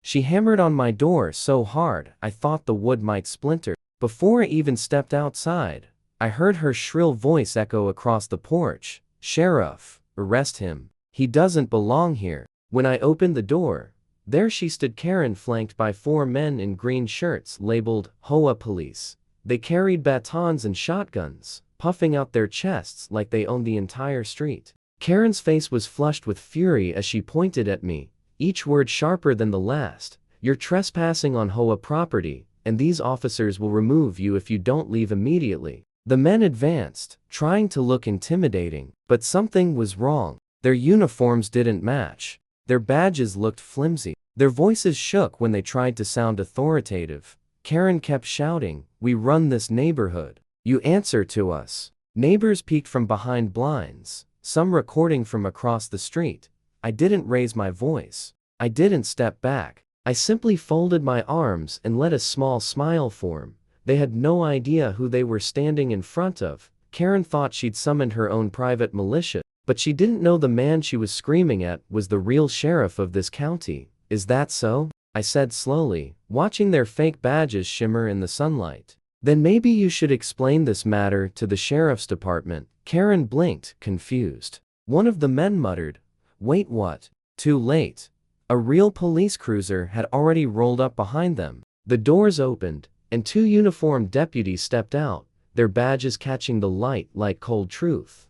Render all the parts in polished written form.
She hammered on my door so hard I thought the wood might splinter. Before I even stepped outside, I heard her shrill voice echo across the porch. "Sheriff, arrest him. He doesn't belong here." When I opened the door, there she stood, Karen, flanked by 4 men in green shirts labeled HOA police. They carried batons and shotguns, puffing out their chests like they owned the entire street. Karen's face was flushed with fury as she pointed at me, each word sharper than the last. "You're trespassing on HOA property, and these officers will remove you if you don't leave immediately." The men advanced, trying to look intimidating, but something was wrong. Their uniforms didn't match. Their badges looked flimsy. Their voices shook when they tried to sound authoritative. Karen kept shouting, "We run this neighborhood. You answer to us." Neighbors peeked from behind blinds, some recording from across the street. I didn't raise my voice. I didn't step back. I simply folded my arms and let a small smile form. They had no idea who they were standing in front of. Karen thought she'd summoned her own private militia, but she didn't know the man she was screaming at was the real sheriff of this county. "Is that so?" I said slowly, watching their fake badges shimmer in the sunlight. "Then maybe you should explain this matter to the sheriff's department." Karen blinked, confused. One of the men muttered, "Wait, what?" Too late. A real police cruiser had already rolled up behind them. The doors opened, and 2 uniformed deputies stepped out, their badges catching the light like cold truth.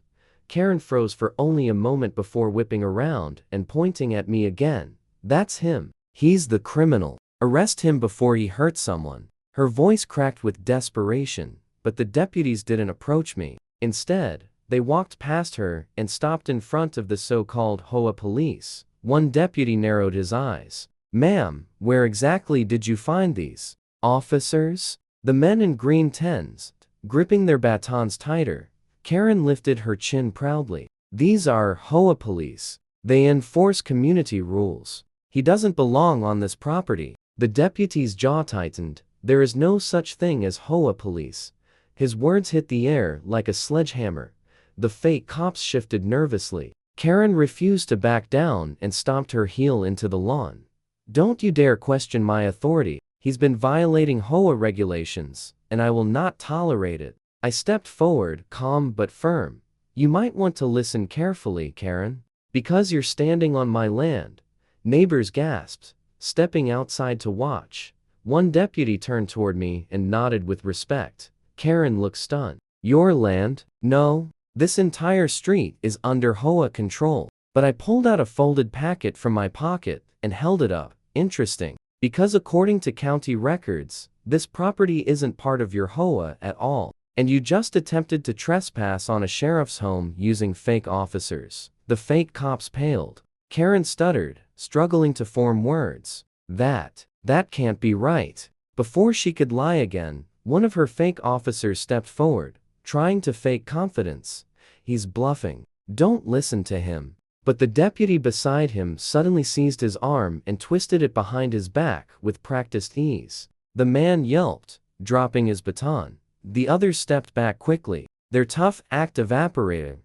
Karen froze for only a moment before whipping around and pointing at me again. "That's him. He's the criminal. Arrest him before he hurts someone." Her voice cracked with desperation, but the deputies didn't approach me. Instead, they walked past her and stopped in front of the so-called HOA police. One deputy narrowed his eyes. "Ma'am, where exactly did you find these officers?" The men in green tents, gripping their batons tighter. Karen lifted her chin proudly. "These are HOA police. They enforce community rules. He doesn't belong on this property." The deputy's jaw tightened. "There is no such thing as HOA police." His words hit the air like a sledgehammer. The fake cops shifted nervously. Karen refused to back down and stomped her heel into the lawn. "Don't you dare question my authority. He's been violating HOA regulations, and I will not tolerate it." I stepped forward, calm but firm. "You might want to listen carefully, Karen. Because you're standing on my land." Neighbors gasped, stepping outside to watch. One deputy turned toward me and nodded with respect. Karen looked stunned. "Your land?" "No. This entire street is under HOA control." But I pulled out a folded packet from my pocket and held it up. "Interesting. Because according to county records, this property isn't part of your HOA at all. And you just attempted to trespass on a sheriff's home using fake officers." The fake cops paled. Karen stuttered, struggling to form words. That can't be right." Before she could lie again, one of her fake officers stepped forward, trying to fake confidence. "He's bluffing. Don't listen to him." But the deputy beside him suddenly seized his arm and twisted it behind his back with practiced ease. The man yelped, dropping his baton. The others stepped back quickly. Their tough act evaporated.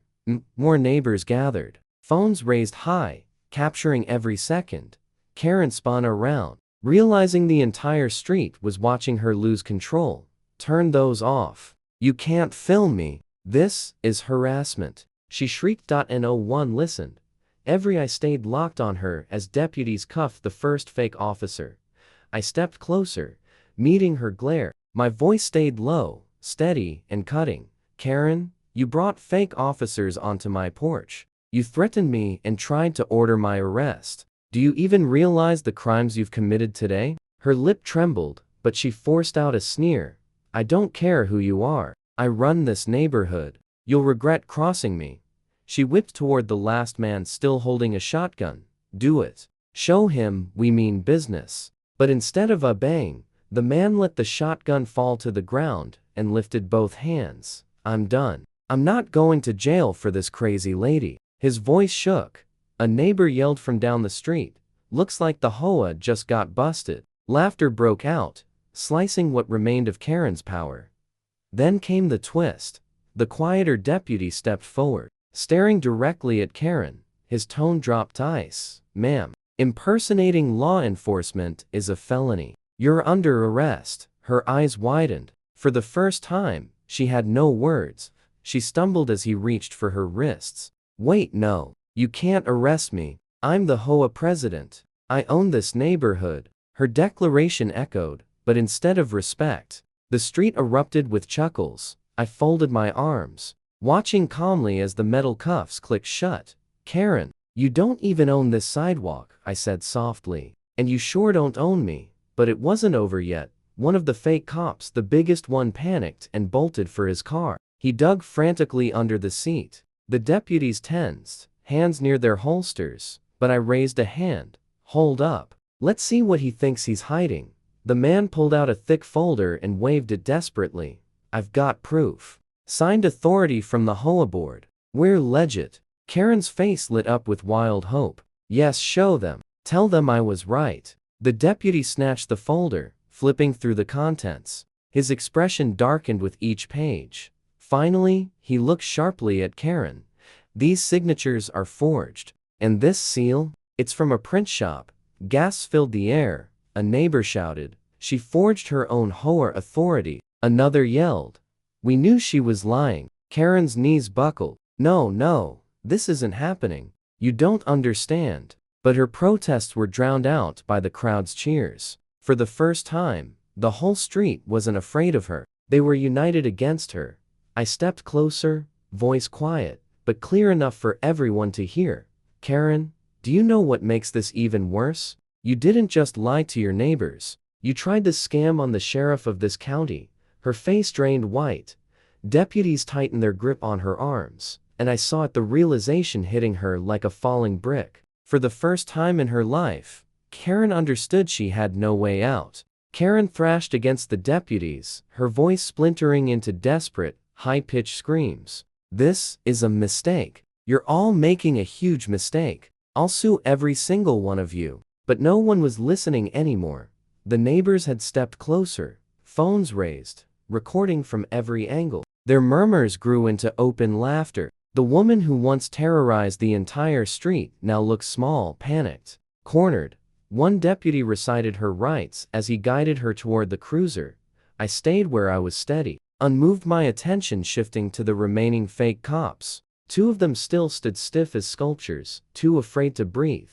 More neighbors gathered. Phones raised high, capturing every second. Karen spun around, realizing the entire street was watching her lose control. "Turn those off. You can't film me. This is harassment," she shrieked. No one listened. Every eye stayed locked on her as deputies cuffed the first fake officer. I stepped closer, meeting her glare. My voice stayed low, steady, and cutting. "Karen, you brought fake officers onto my porch. You threatened me and tried to order my arrest. Do you even realize the crimes you've committed today?" Her lip trembled, but she forced out a sneer. "I don't care who you are. I run this neighborhood. You'll regret crossing me." She whipped toward the last man still holding a shotgun. "Do it. Show him we mean business." But instead of obeying, the man let the shotgun fall to the ground and lifted both hands. "I'm done. I'm not going to jail for this crazy lady." His voice shook. A neighbor yelled from down the street, "Looks like the HOA just got busted." Laughter broke out, slicing what remained of Karen's power. Then came the twist. The quieter deputy stepped forward, staring directly at Karen. His tone dropped ice. "Ma'am, Impersonating law enforcement is a felony. You're under arrest." Her eyes widened. For the first time, she had no words. She stumbled as he reached for her wrists. "Wait, no. You can't arrest me. I'm the HOA president. I own this neighborhood." Her declaration echoed, but instead of respect, the street erupted with chuckles. I folded my arms, watching calmly as the metal cuffs clicked shut. "Karen, you don't even own this sidewalk," I said softly. "And you sure don't own me." But it wasn't over yet. One of the fake cops, the biggest one, panicked and bolted for his car. He dug frantically under the seat. The deputies tensed, hands near their holsters, but I raised a hand. "Hold up. Let's see what he thinks he's hiding." The man pulled out a thick folder and waved it desperately. "I've got proof. Signed authority from the HOA board. We're legit." Karen's face lit up with wild hope. "Yes, show them. Tell them I was right." The deputy snatched the folder, flipping through the contents. His expression darkened with each page. Finally, he looked sharply at Karen. "These signatures are forged. And this seal? It's from a print shop." Gasps filled the air. A neighbor shouted, "She forged her own HOA authority." Another yelled. We knew she was lying. Karen's knees buckled. "No, no, this isn't happening. You don't understand." But her protests were drowned out by the crowd's cheers. For the first time, the whole street wasn't afraid of her. They were united against her. I stepped closer, voice quiet, but clear enough for everyone to hear. "Karen, do you know what makes this even worse? You didn't just lie to your neighbors. You tried to scam on the sheriff of this county." Her face drained white. Deputies tightened their grip on her arms, and I saw it, the realization hitting her like a falling brick. For the first time in her life, Karen understood she had no way out. Karen thrashed against the deputies, her voice splintering into desperate, high-pitched screams. "This is a mistake. You're all making a huge mistake. I'll sue every single one of you." But no one was listening anymore. The neighbors had stepped closer, phones raised, recording from every angle. Their murmurs grew into open laughter. The woman who once terrorized the entire street now looked small, panicked, cornered. One deputy recited her rights as he guided her toward the cruiser. I stayed where I was steady, unmoved, my attention shifting to the remaining fake cops. Two of them still stood stiff as sculptures, too afraid to breathe.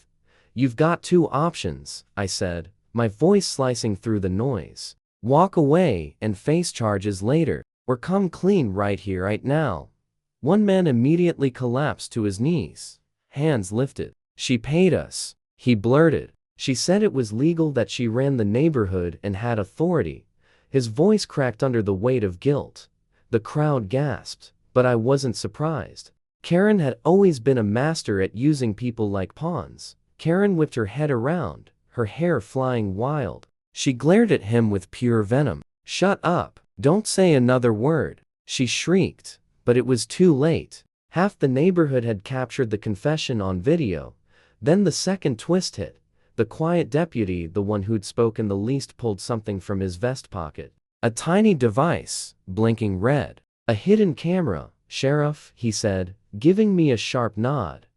"You've got two options," I said, my voice slicing through the noise. "Walk away and face charges later, or come clean right here, right now." One man immediately collapsed to his knees, hands lifted. "She paid us," he blurted. "She said it was legal, that she ran the neighborhood and had authority." His voice cracked under the weight of guilt. The crowd gasped, but I wasn't surprised. Karen had always been a master at using people like pawns. Karen whipped her head around, her hair flying wild. She glared at him with pure venom. "Shut up. Don't say another word," she shrieked. But it was too late. Half the neighborhood had captured the confession on video. Then the second twist hit. The quiet deputy, the one who'd spoken the least, pulled something from his vest pocket. A tiny device, blinking red. "A hidden camera, Sheriff," he said, giving me a sharp nod.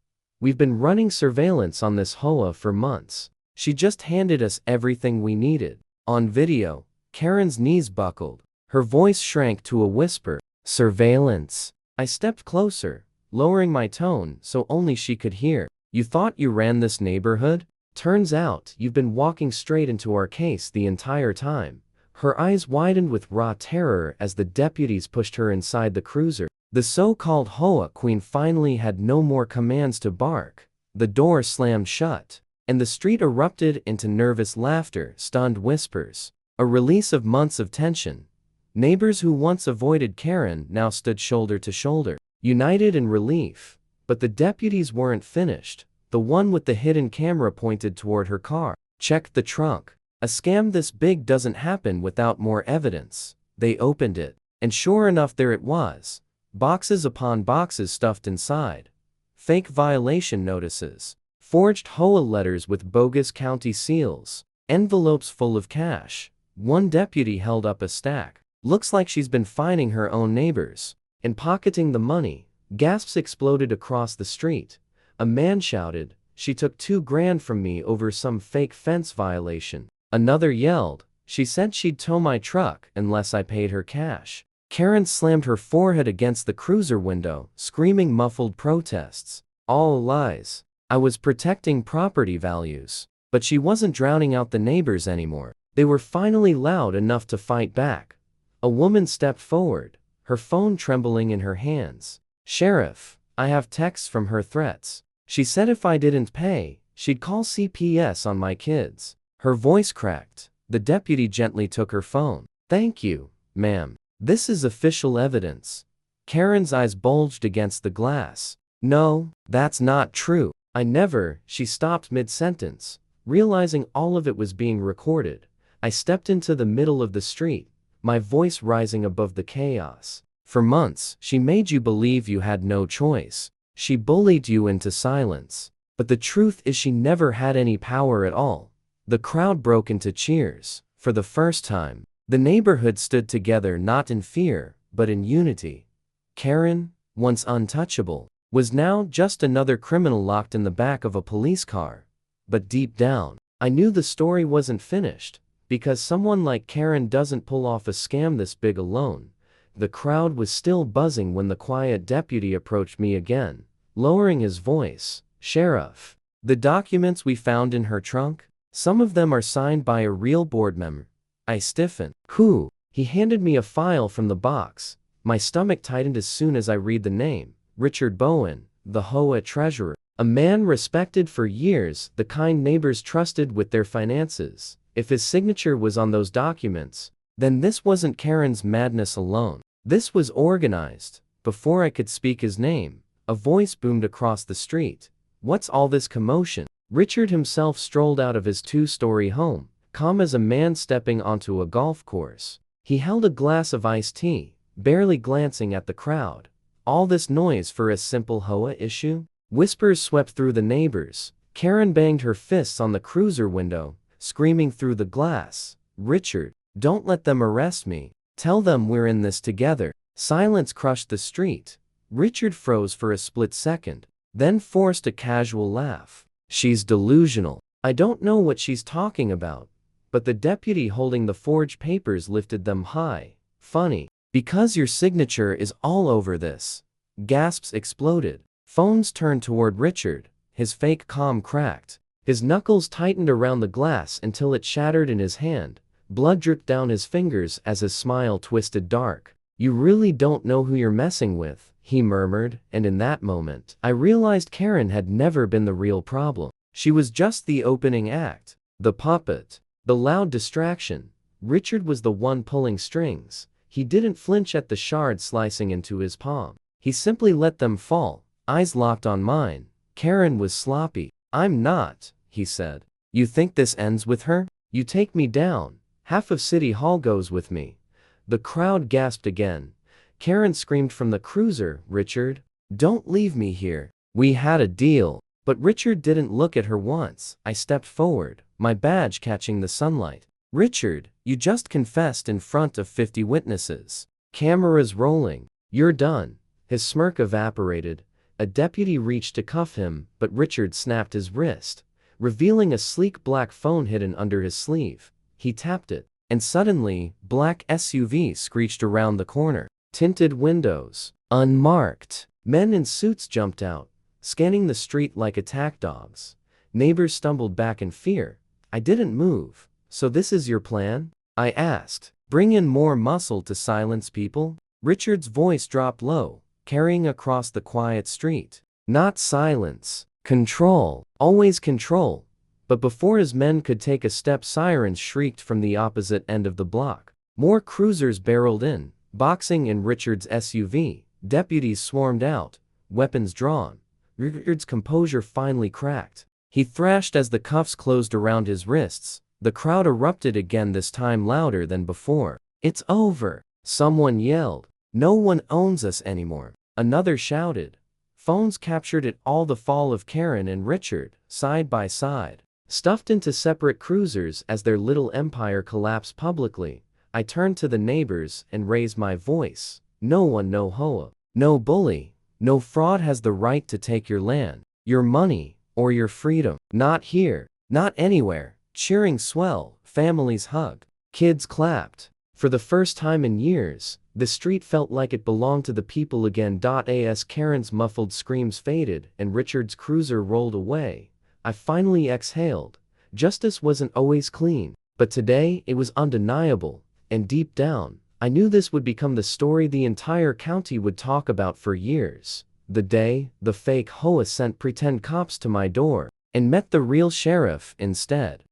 "We've been running surveillance on this HOA for months." She just handed us everything we needed. On video, Karen's knees buckled. Her voice shrank to a whisper. "Surveillance." I stepped closer, lowering my tone so only she could hear. "You thought you ran this neighborhood? Turns out you've been walking straight into our case the entire time." Her eyes widened with raw terror as the deputies pushed her inside the cruiser. The so-called HOA queen finally had no more commands to bark. The door slammed shut, and the street erupted into nervous laughter, stunned whispers. A release of months of tension. Neighbors who once avoided Karen now stood shoulder to shoulder, united in relief. But the deputies weren't finished. The one with the hidden camera pointed toward her car. "Check the trunk. A scam this big doesn't happen without more evidence." They opened it, and sure enough, there it was. Boxes upon boxes stuffed inside. Fake violation notices. Forged HOA letters with bogus county seals. Envelopes full of cash. One deputy held up a stack. "Looks like she's been fining her own neighbors and pocketing the money." Gasps exploded across the street. A man shouted, she took $2,000 from me over some fake fence violation. Another yelled, she said she'd tow my truck unless I paid her cash. Karen slammed her forehead against the cruiser window, screaming muffled protests. All lies. I was protecting property values. But she wasn't drowning out the neighbors anymore. They were finally loud enough to fight back. A woman stepped forward, her phone trembling in her hands. "Sheriff, I have texts from her threats. She said if I didn't pay, she'd call CPS on my kids." Her voice cracked. The deputy gently took her phone. "Thank you, ma'am. This is official evidence." Karen's eyes bulged against the glass. "No, that's not true. I never." She stopped mid-sentence, realizing all of it was being recorded. I stepped into the middle of the street, my voice rising above the chaos. "For months, she made you believe you had no choice. She bullied you into silence. But the truth is she never had any power at all." The crowd broke into cheers. For the first time, the neighborhood stood together, not in fear, but in unity. Karen, once untouchable, was now just another criminal locked in the back of a police car. But deep down, I knew the story wasn't finished, because someone like Karen doesn't pull off a scam this big alone. The crowd was still buzzing when the quiet deputy approached me again, lowering his voice. "Sheriff, the documents we found in her trunk, some of them are signed by a real board member." I stiffened. "Who?" He handed me a file from the box. My stomach tightened as soon as I read the name. Richard Bowen, the HOA treasurer. A man respected for years, the kind neighbors trusted with their finances. If his signature was on those documents, then this wasn't Karen's madness alone. This was organized. Before I could speak his name, a voice boomed across the street. "What's all this commotion?" Richard himself strolled out of his two-story home, calm as a man stepping onto a golf course. He held a glass of iced tea, barely glancing at the crowd. "All this noise for a simple HOA issue?" Whispers swept through the neighbors. Karen banged her fists on the cruiser window, screaming through the glass. "Richard, don't let them arrest me. Tell them we're in this together." Silence crushed the street. Richard froze for a split second, then forced a casual laugh. "She's delusional. I don't know what she's talking about." But the deputy holding the forged papers lifted them high. "Funny. Because your signature is all over this." Gasps exploded. Phones turned toward Richard. His fake calm cracked. His knuckles tightened around the glass until it shattered in his hand. Blood dripped down his fingers as his smile twisted dark. "You really don't know who you're messing with," he murmured, and in that moment, I realized Karen had never been the real problem. She was just the opening act, the puppet, the loud distraction. Richard was the one pulling strings. He didn't flinch at the shards slicing into his palm. He simply let them fall, eyes locked on mine. Karen was sloppy. "I'm not," he said. "You think this ends with her? You take me down. Half of City Hall goes with me." The crowd gasped again. Karen screamed from the cruiser, "Richard, don't leave me here. We had a deal." But Richard didn't look at her once. I stepped forward, my badge catching the sunlight. "Richard, you just confessed in front of 50 witnesses. Cameras rolling. You're done." His smirk evaporated. A deputy reached to cuff him, but Richard snapped his wrist, revealing a sleek black phone hidden under his sleeve. He tapped it, and suddenly, black SUV screeched around the corner. Tinted windows, unmarked. Men in suits jumped out, scanning the street like attack dogs. Neighbors stumbled back in fear. I didn't move. "So this is your plan?" I asked. "Bring in more muscle to silence people?" Richard's voice dropped low, carrying across the quiet street. "Not silence. Control. Always control." But before his men could take a step, sirens shrieked from the opposite end of the block. More cruisers barreled in, boxing in Richard's SUV. Deputies swarmed out, weapons drawn. Richard's composure finally cracked. He thrashed as the cuffs closed around his wrists. The crowd erupted again, this time louder than before. "It's over!" Someone yelled. "No one owns us anymore." Another shouted. Phones captured it all, the fall of Karen and Richard, side by side, stuffed into separate cruisers as their little empire collapsed publicly. I turned to the neighbors and raised my voice. "No one, no HOA, no bully, no fraud has the right to take your land, your money, or your freedom. Not here. Not anywhere. Cheering swell, families hug, kids clapped. For the first time in years, the street felt like it belonged to the people again. As Karen's muffled screams faded and Richard's cruiser rolled away, I finally exhaled. Justice wasn't always clean, but today it was undeniable, and deep down, I knew this would become the story the entire county would talk about for years. The day the fake HOA sent pretend cops to my door and met the real sheriff instead.